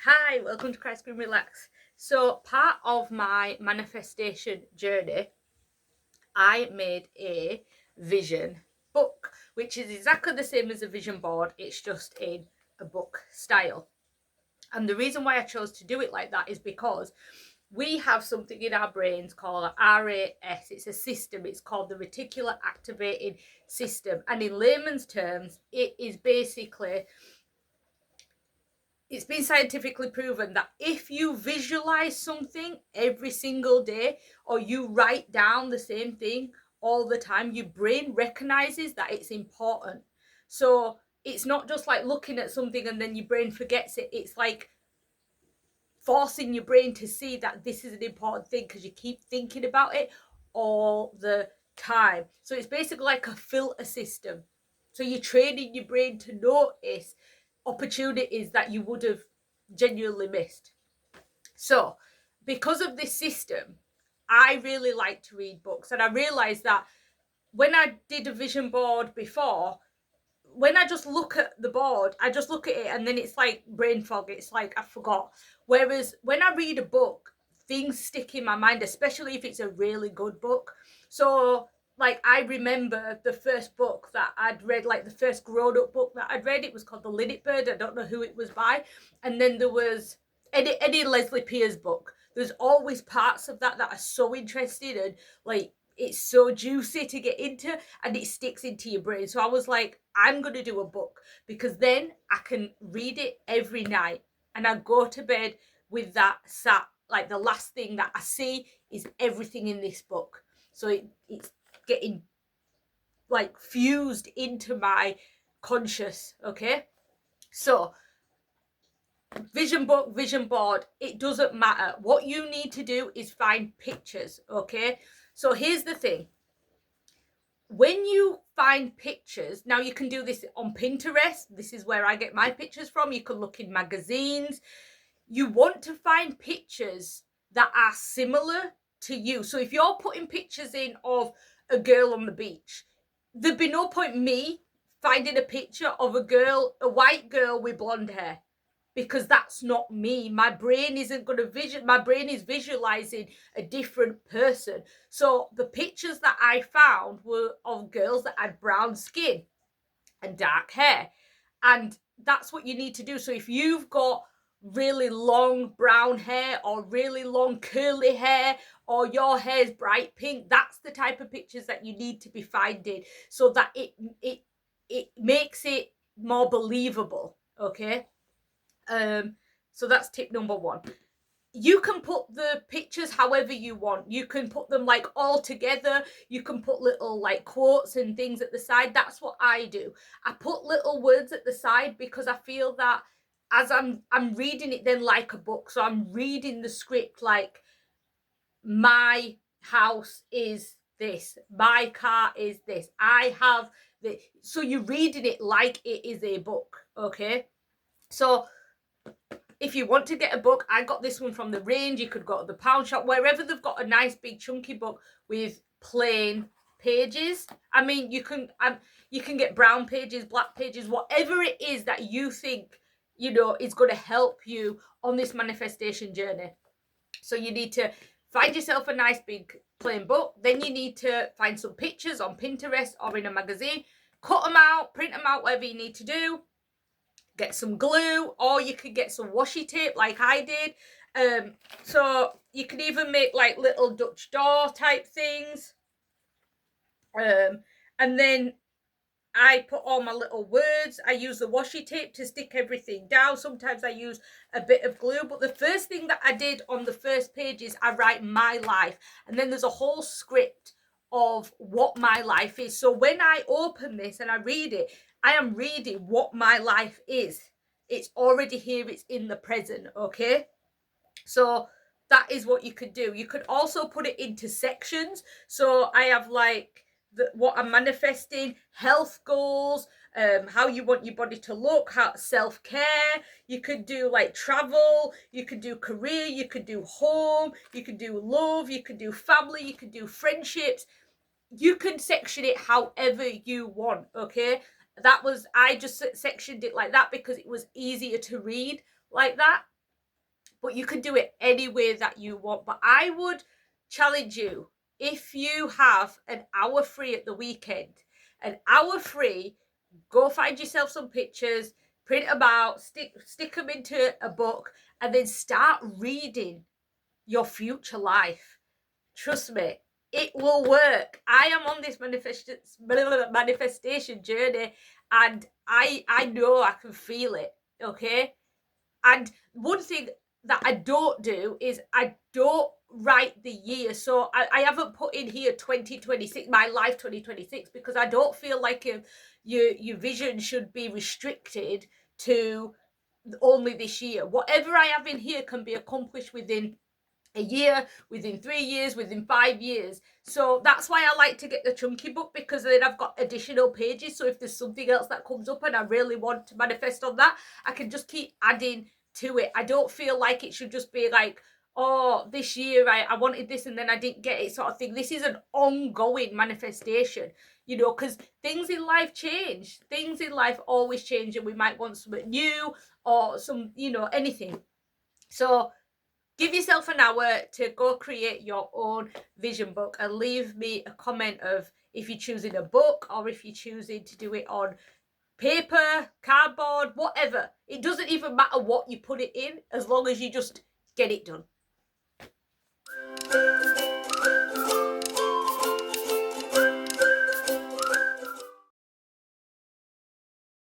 Hi, welcome to Christ Green Relax. So, part of my manifestation journey, I made a vision book, which is exactly the same as a vision board, it's just in a book style. And the reason why I chose to do it like that is because we have something in our brains called RAS. It's a system, it's called the reticular activating system. And in layman's terms, it is basically, it's been scientifically proven that if you visualize something every single day or you write down the same thing all the time, your brain recognizes that it's important. So it's not just like looking at something and then your brain forgets it. It's like forcing your brain to see that this is an important thing because you keep thinking about it all the time. So it's basically like a filter system. So you're training your brain to notice opportunities that you would have genuinely missed. So, because of this system, I really like to read books, and I realized that when I did a vision board before, when I just look at the board, I just look at it and then it's like brain fog. It's like I forgot. Whereas when I read a book, things stick in my mind, especially if it's a really good book. So, like, I remember the first book that I'd read, like the first grown up book that I'd read, it was called The Linnet Bird. I don't know who it was by. And then there was Eddie Leslie Pierre's book. There's always parts of that are so interesting and like it's so juicy to get into and it sticks into your brain. So I was like, I'm going to do a book because then I can read it every night and I go to bed with that sat. Like the last thing that I see is everything in this book. So it's getting like fused into my conscious, okay? So vision book, vision board, it doesn't matter. What you need to do is find pictures, okay? So here's the thing. When you find pictures, now you can do this on Pinterest. This is where I get my pictures from. You can look in magazines. You want to find pictures that are similar to you. So if you're putting pictures in of a girl on the beach, there'd be no point me finding a picture of a girl, a white girl with blonde hair, because that's not me. My brain isn't going to my brain is visualizing a different person. So the pictures that I found were of girls that had brown skin and dark hair. And that's what you need to do. So if you've got really long brown hair or really long curly hair or your hair's bright pink, that's the type of pictures that you need to be finding so that it makes it more believable, okay? So that's tip number one. You can put the pictures however you want. You can put them like all together. You can put little like quotes and things at the side. That's what I do. I put little words at the side because I feel that as I'm reading it then like a book. So I'm reading the script like my house is this, my car is this, I have this. So you're reading it like it is a book, okay? So if you want to get a book, I got this one from the range. You could go to the pound shop, wherever they've got a nice big chunky book with plain pages. I mean, you can get brown pages, black pages, whatever it is that you think is going to help you on this manifestation journey. So you need to find yourself a nice big plain book. Then you need to find some pictures on Pinterest or in a magazine. Cut them out, print them out, whatever you need to do. Get some glue, or you could get some washi tape like I did. So you can even make like little Dutch door type things. And then I put all my little words. I use the washi tape to stick everything down. Sometimes I use a bit of glue. But the first thing that I did on the first page is I write my life. And then there's a whole script of what my life is. So when I open this and I read it, I am reading what my life is. It's already here. It's in the present, okay? So that is what you could do. You could also put it into sections. So I have like what I'm manifesting, health goals, how you want your body to look, how self-care. You could do like travel, you could do career, you could do home, you could do love, you could do family, you could do friendships. You can section it however you want, okay? I just sectioned it like that because it was easier to read like that. but you can do it any way that you want. But I would challenge you, if you have an hour free at the weekend, an hour free, go find yourself some pictures, print them out, stick them into a book, and then start reading your future life. Trust me, it will work. I am on this manifestation journey, and I know I can feel it. Okay, and one thing that I don't do is I don't write the year. So I haven't put in here 2026, my life 2026, because I don't feel like your vision should be restricted to only this year. Whatever I have in here can be accomplished within a year, within 3 years, within 5 years. So that's why I like to get the chunky book, because then I've got additional pages. So if there's something else that comes up and I really want to manifest on that, I can just keep adding to it. I don't feel like it should just be like, oh, this year I wanted this and then I didn't get it, sort of thing. This is an ongoing manifestation, you know, because things in life change. Things in life always change, and we might want something new or some, you know, anything. So give yourself an hour to go create your own vision book, and leave me a comment of if you're choosing a book or if you're choosing to do it on paper, cardboard, whatever. It doesn't even matter what you put it in, as long as you just get it done.